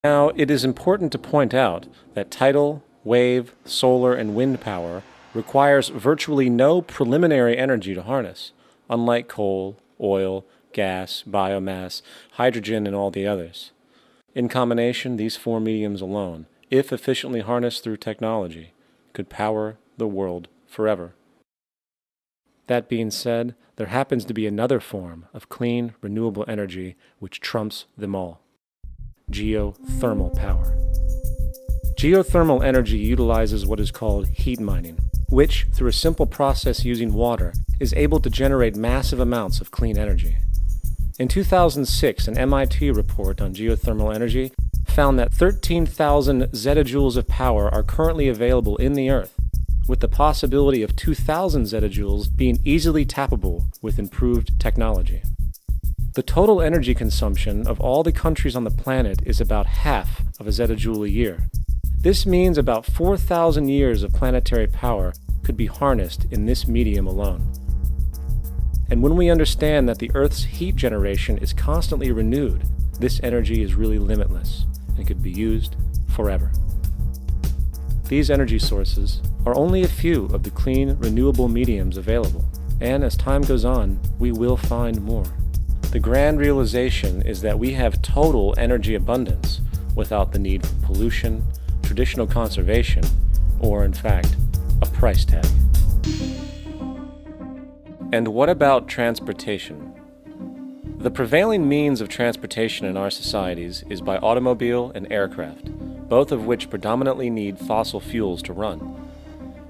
Now, it is important to point out that tidal, wave, solar, and wind power requires virtually no preliminary energy to harness, unlike coal, oil, gas, biomass, hydrogen, and all the others. In combination, these four mediums alone, if efficiently harnessed through technology, could power the world forever. That being said, there happens to be another form of clean, renewable energy which trumps them all: geothermal power. Geothermal energy utilizes what is called heat mining, which, through a simple process using water, is able to generate massive amounts of clean energy. In 2006, an MIT report on geothermal energy found that 13,000 zettajoules of power are currently available in the Earth, with the possibility of 2,000 zettajoules being easily tappable with improved technology. The total energy consumption of all the countries on the planet is about half of a zettajoule a year. This means about 4,000 years of planetary power could be harnessed in this medium alone. And when we understand that the Earth's heat generation is constantly renewed, this energy is really limitless and could be used forever. These energy sources are only a few of the clean, renewable mediums available, and as time goes on, we will find more. The grand realization is that we have total energy abundance without the need for pollution, traditional conservation, or, in fact, a price tag. And what about transportation? The prevailing means of transportation in our societies is by automobile and aircraft, both of which predominantly need fossil fuels to run.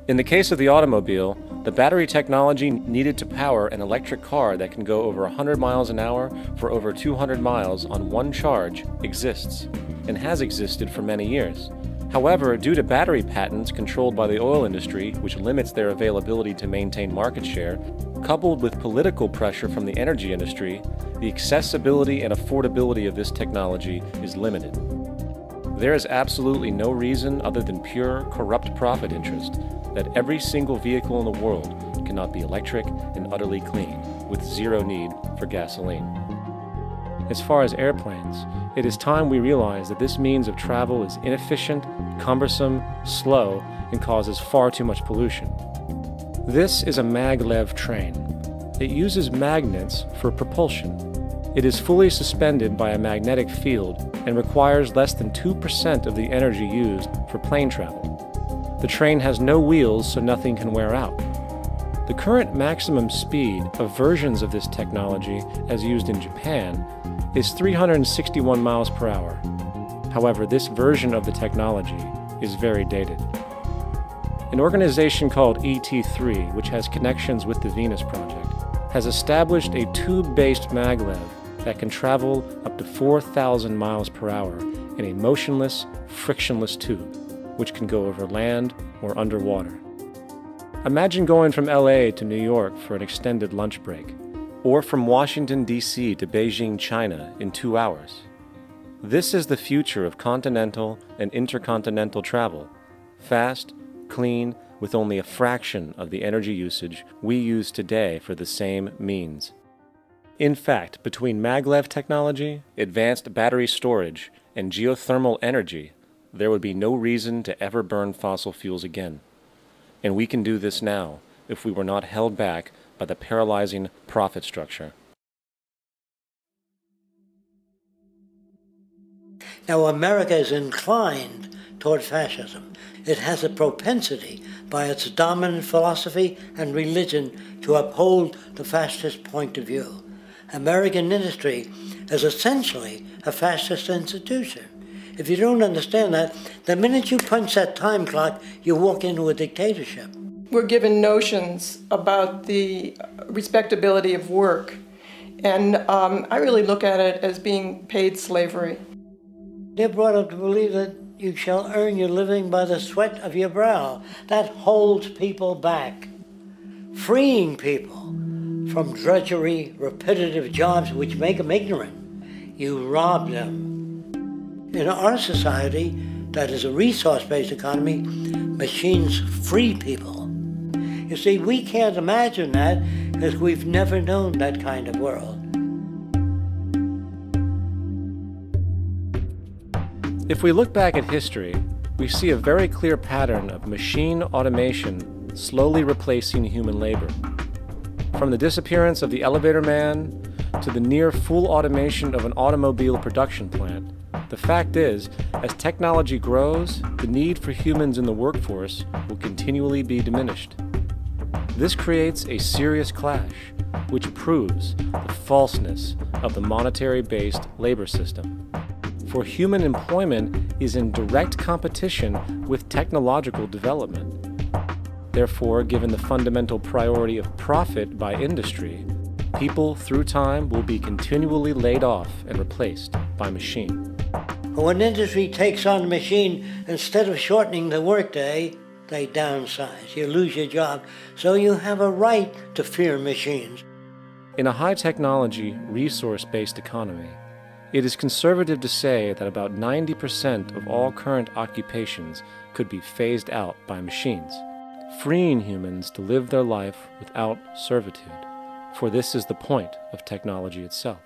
In the case of the automobile, the battery technology needed to power an electric car that can go over 100 miles an hour for over 200 miles on one charge exists, and has existed for many years. However, due to battery patents controlled by the oil industry, which limits their availability to maintain market share, coupled with political pressure from the energy industry, the accessibility and affordability of this technology is limited. There is absolutely no reason other than pure, corrupt profit interest that every single vehicle in the world cannot be electric and utterly clean, with zero need for gasoline. As far as airplanes, it is time we realize that this means of travel is inefficient, cumbersome, slow, and causes far too much pollution. This is a maglev train. It uses magnets for propulsion. It is fully suspended by a magnetic field and requires less than 2% of the energy used for plane travel. The train has no wheels, so nothing can wear out. The current maximum speed of versions of this technology, as used in Japan, is 361 miles per hour. However, this version of the technology is very dated. An organization called ET3, which has connections with the Venus Project, has established a tube-based maglev that can travel up to 4,000 miles per hour in a motionless, frictionless tube, which can go over land or underwater. Imagine going from LA to New York for an extended lunch break, or from Washington, D.C. to Beijing, China in 2 hours. This is the future of continental and intercontinental travel: fast, clean, with only a fraction of the energy usage we use today for the same means. In fact, between maglev technology, advanced battery storage, and geothermal energy, there would be no reason to ever burn fossil fuels again. And we can do this now if we were not held back by the paralyzing profit structure. Now, America is inclined toward fascism. It has a propensity, by its dominant philosophy and religion, to uphold the fascist point of view. American industry is essentially a fascist institution. If you don't understand that, the minute you punch that time clock, you walk into a dictatorship. We're given notions about the respectability of work, and I really look at it as being paid slavery. They're brought up to believe that you shall earn your living by the sweat of your brow. That holds people back, freeing people from drudgery, repetitive jobs which make them ignorant. You rob them. In our society, that is a resource-based economy, machines free people. You see, we can't imagine that because we've never known that kind of world. If we look back at history, we see a very clear pattern of machine automation slowly replacing human labor. From the disappearance of the elevator man to the near full automation of an automobile production plant, the fact is, as technology grows, the need for humans in the workforce will continually be diminished. This creates a serious clash, which proves the falseness of the monetary-based labor system. For human employment is in direct competition with technological development. Therefore, given the fundamental priority of profit by industry, people through time will be continually laid off and replaced by machine. When industry takes on a machine, instead of shortening the workday, they downsize. You lose your job, so you have a right to fear machines. In a high-technology, resource-based economy, it is conservative to say that about 90% of all current occupations could be phased out by machines, freeing humans to live their life without servitude, for this is the point of technology itself.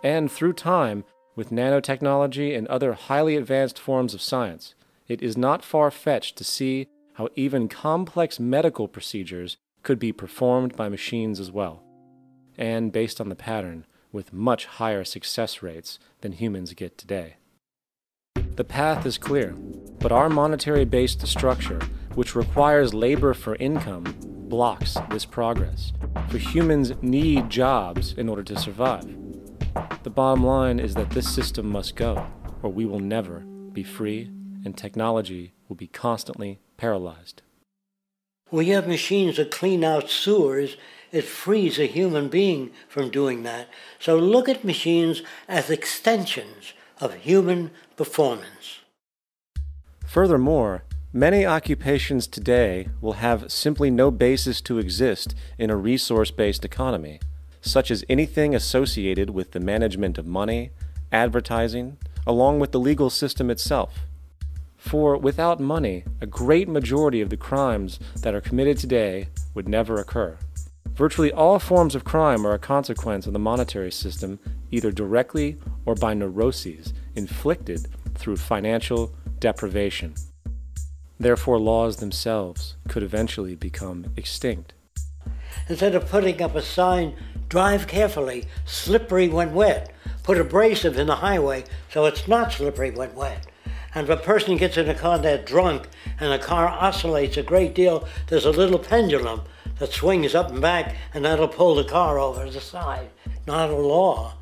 And through time, with nanotechnology and other highly advanced forms of science, it is not far-fetched to see how even complex medical procedures could be performed by machines as well, and based on the pattern, with much higher success rates than humans get today. The path is clear, but our monetary-based structure, which requires labor for income, blocks this progress, for humans need jobs in order to survive. The bottom line is that this system must go, or we will never be free, and technology will be constantly paralyzed. We have machines that clean out sewers. It frees a human being from doing that. So look at machines as extensions of human performance. Furthermore, many occupations today will have simply no basis to exist in a resource-based economy, such as anything associated with the management of money, advertising, along with the legal system itself. For without money, a great majority of the crimes that are committed today would never occur. Virtually all forms of crime are a consequence of the monetary system, either directly or by neuroses inflicted through financial deprivation. Therefore, laws themselves could eventually become extinct. Instead of putting up a sign, drive carefully, slippery when wet, put abrasive in the highway so it's not slippery when wet. And if a person gets in a car that's drunk and the car oscillates a great deal, there's a little pendulum that swings up and back, and that'll pull the car over to the side. Not a law.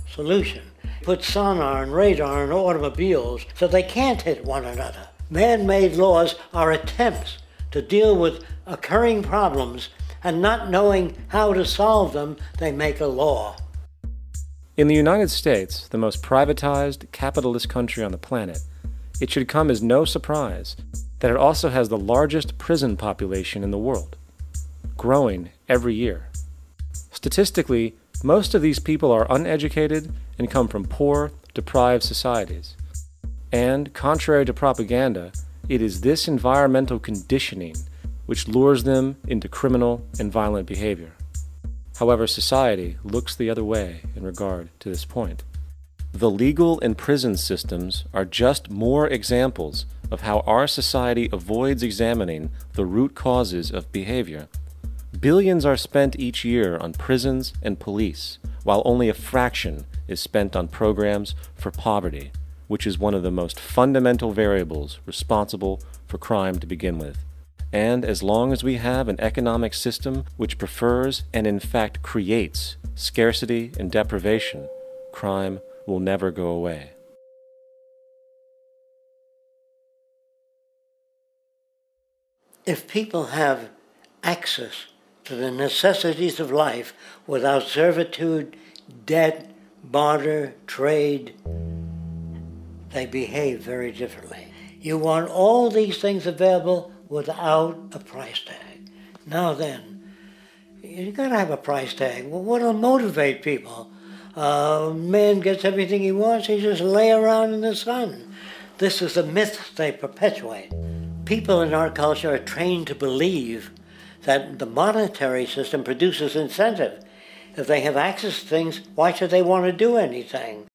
Solution. Put sonar and radar in automobiles so they can't hit one another. Man-made laws are attempts to deal with occurring problems, and not knowing how to solve them, they make a law. In the United States, the most privatized, capitalist country on the planet, it should come as no surprise that it also has the largest prison population in the world, growing every year. Statistically, most of these people are uneducated and come from poor, deprived societies. And, contrary to propaganda, it is this environmental conditioning which lures them into criminal and violent behavior. However, society looks the other way in regard to this point. The legal and prison systems are just more examples of how our society avoids examining the root causes of behavior. Billions are spent each year on prisons and police, while only a fraction is spent on programs for poverty, which is one of the most fundamental variables responsible for crime to begin with. And as long as we have an economic system which prefers and in fact creates scarcity and deprivation, crime will never go away. If people have access to the necessities of life without servitude, debt, barter, trade, they behave very differently. You want all these things available without a price tag. Now then, you gotta have a price tag. Well, what'll motivate people? Man gets everything he wants, he just lay around in the sun. This is a myth they perpetuate. People in our culture are trained to believe that the monetary system produces incentive. If they have access to things, why should they want to do anything?